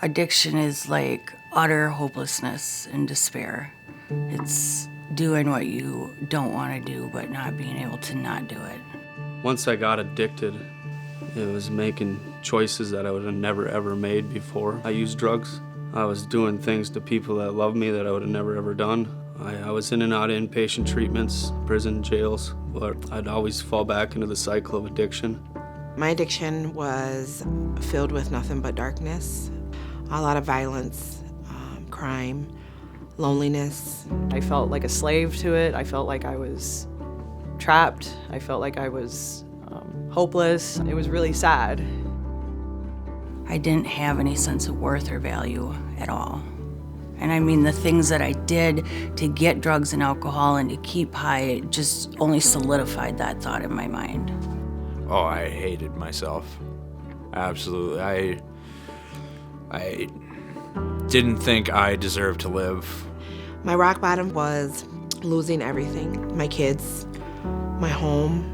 Addiction is like utter hopelessness and despair. It's doing what you don't want to do, but not being able to not do it. Once I got addicted, it was making choices that I would have never ever made before I used drugs. I was doing things to people that loved me that I would have never ever done. I was in and out of inpatient treatments, prison, jails, but I'd always fall back into the cycle of addiction. My addiction was filled with nothing but darkness, a lot of violence, crime, loneliness. I felt like a slave to it. I felt like I was trapped. I felt like I was hopeless. It was really sad. I didn't have any sense of worth or value at all. And I mean, the things that I did to get drugs and alcohol and to keep high, it just only solidified that thought in my mind. Oh, I hated myself. Absolutely. I didn't think I deserved to live. My rock bottom was losing everything. My kids, my home,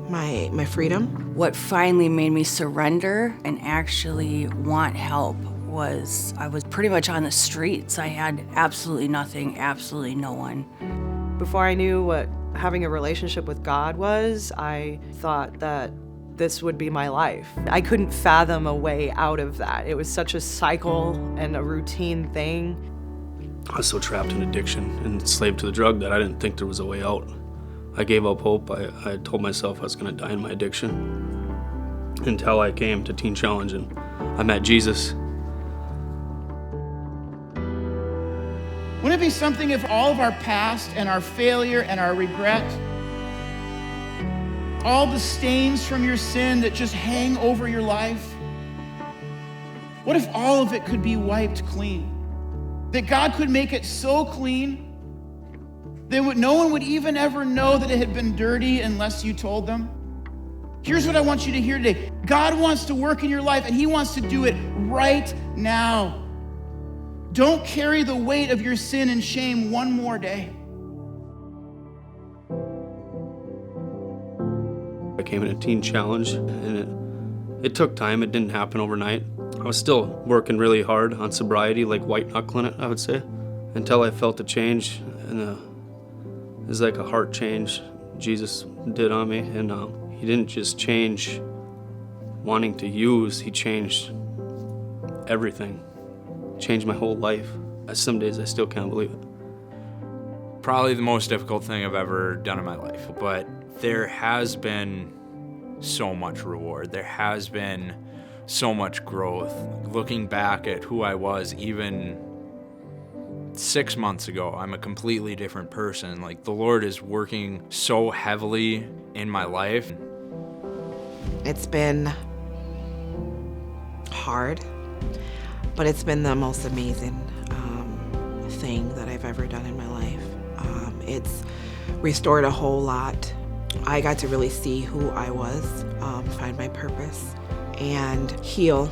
my freedom. What finally made me surrender and actually want help was I was pretty much on the streets. I had absolutely nothing, absolutely no one. Before I knew what having a relationship with God was, I thought that this would be my life. I couldn't fathom a way out of that. It was such a cycle and a routine thing. I was so trapped in addiction and enslaved to the drug that I didn't think there was a way out. I gave up hope. I told myself I was going to die in my addiction until I came to Teen Challenge and I met Jesus. Wouldn't it be something if all of our past and our failure and our regret, all the stains from your sin that just hang over your life, what if all of it could be wiped clean? That God could make it so clean that no one would even ever know that it had been dirty unless you told them? Here's what I want you to hear today. God wants to work in your life, and he wants to do it right now. Don't carry the weight of your sin and shame one more day. I came in a Teen Challenge, and it took time. It didn't happen overnight. I was still working really hard on sobriety, like white knuckling it, I would say, until I felt a change, and it was like a heart change Jesus did on me, and he didn't just change wanting to use, he changed everything. Changed my whole life. Some days I still can't believe it. Probably the most difficult thing I've ever done in my life, but there has been so much reward. There has been so much growth. Looking back at who I was even 6 months ago, I'm a completely different person. Like, the Lord is working so heavily in my life. It's been hard, but it's been the most amazing thing that I've ever done in my life. It's restored a whole lot. I got to really see who I was, find my purpose, and heal,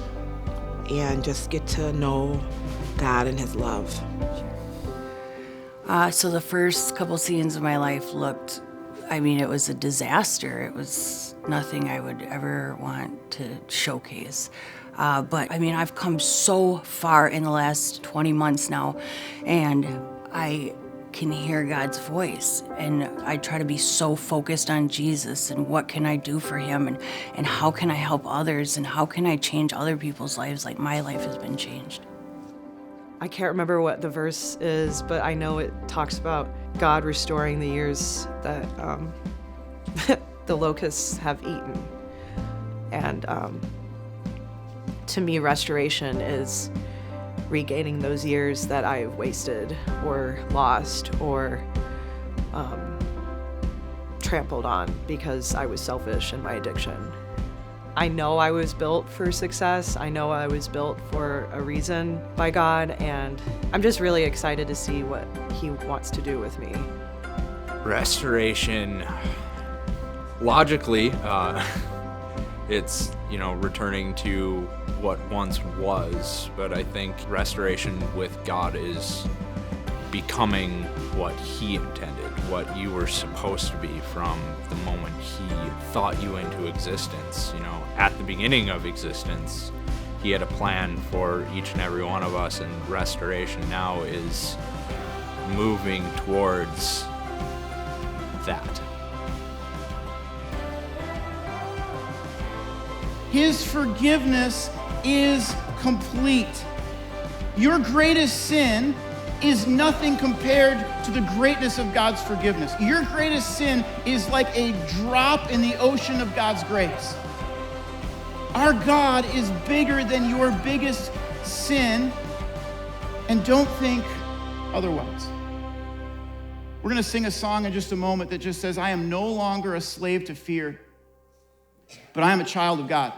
and just get to know God and his love. So the first couple scenes of my life looked, it was a disaster. It was nothing I would ever want to showcase. But I've come so far in the last 20 months now, and I can hear God's voice, and I try to be so focused on Jesus and what can I do for him, and how can I help others, and how can I change other people's lives like my life has been changed. I can't remember what the verse is, but I know it talks about God restoring the years that the locusts have eaten. And to me, restoration is regaining those years that I've wasted or lost or trampled on because I was selfish in my addiction. I know I was built for success. I know I was built for a reason by God, and I'm just really excited to see what he wants to do with me. Restoration, logically, it's, returning to what once was, but I think restoration with God is becoming what he intended, what you were supposed to be from the moment he thought you into existence. At the beginning of existence, He had a plan for each and every one of us, and restoration now is moving towards that. His forgiveness is complete. Your greatest sin is nothing compared to the greatness of God's forgiveness. Your greatest sin is like a drop in the ocean of God's grace. Our God is bigger than your biggest sin, and don't think otherwise. We're going to sing a song in just a moment that just says, I am no longer a slave to fear, but I am a child of God.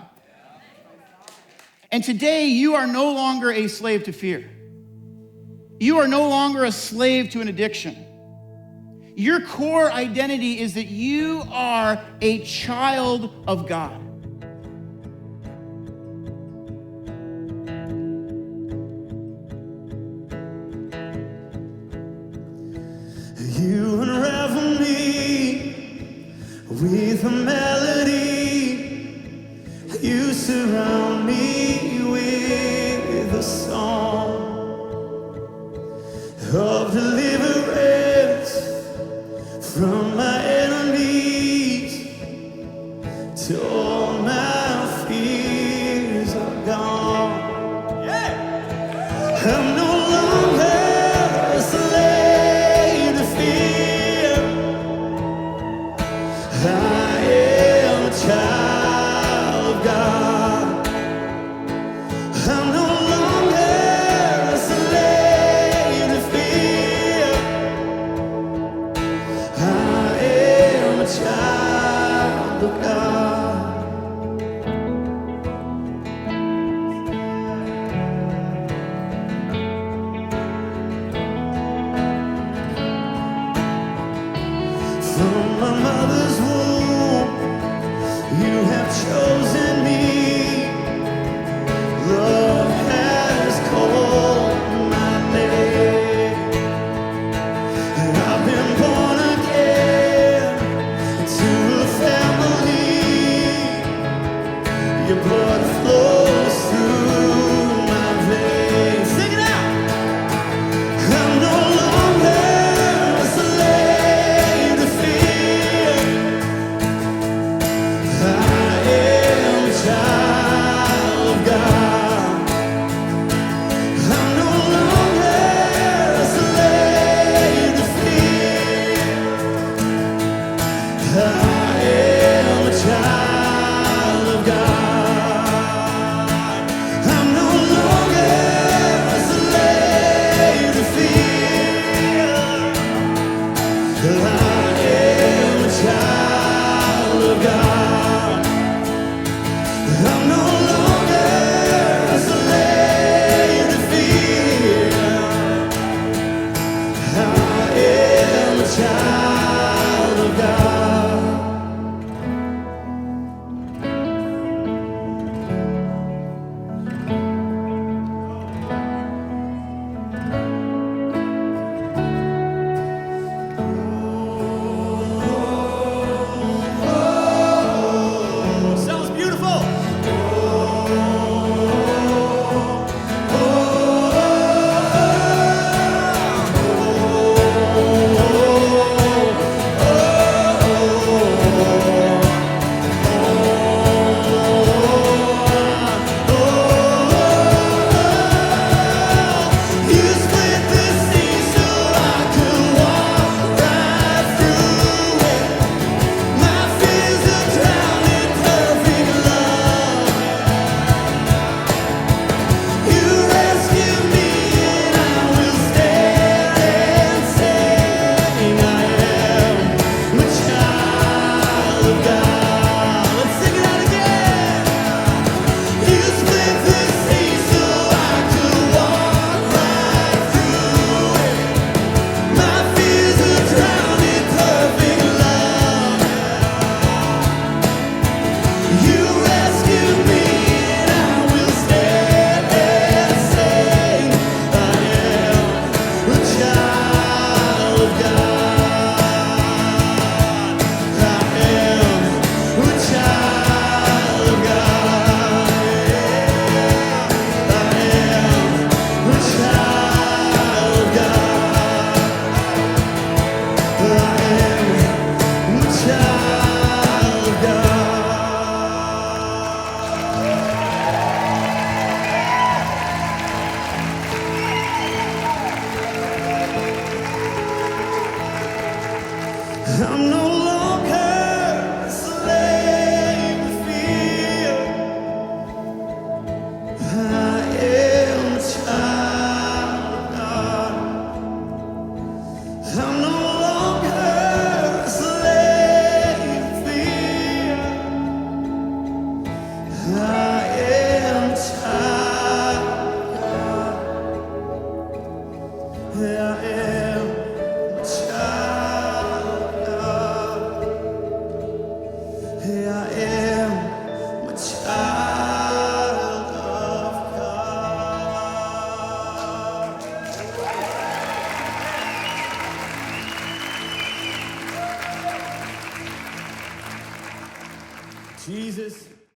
And today, you are no longer a slave to fear. You are no longer a slave to an addiction. Your core identity is that you are a child of God. You unravel me with a melody. You surround me with a song of deliverance from my enemies, till all my fears are gone. Yeah. I'm no longer a slave to fear. I am a child of God. I'm no longer a slave to fear. I am a child of God. From my mother's womb, you have chosen me. Love has called my name, and I've been born again to a family. Your blood flows through my veins. Sing it out. I'm no longer a slave to fear. I am a child of God. I'm no longer a slave to fear. I am a child of God. Jesus,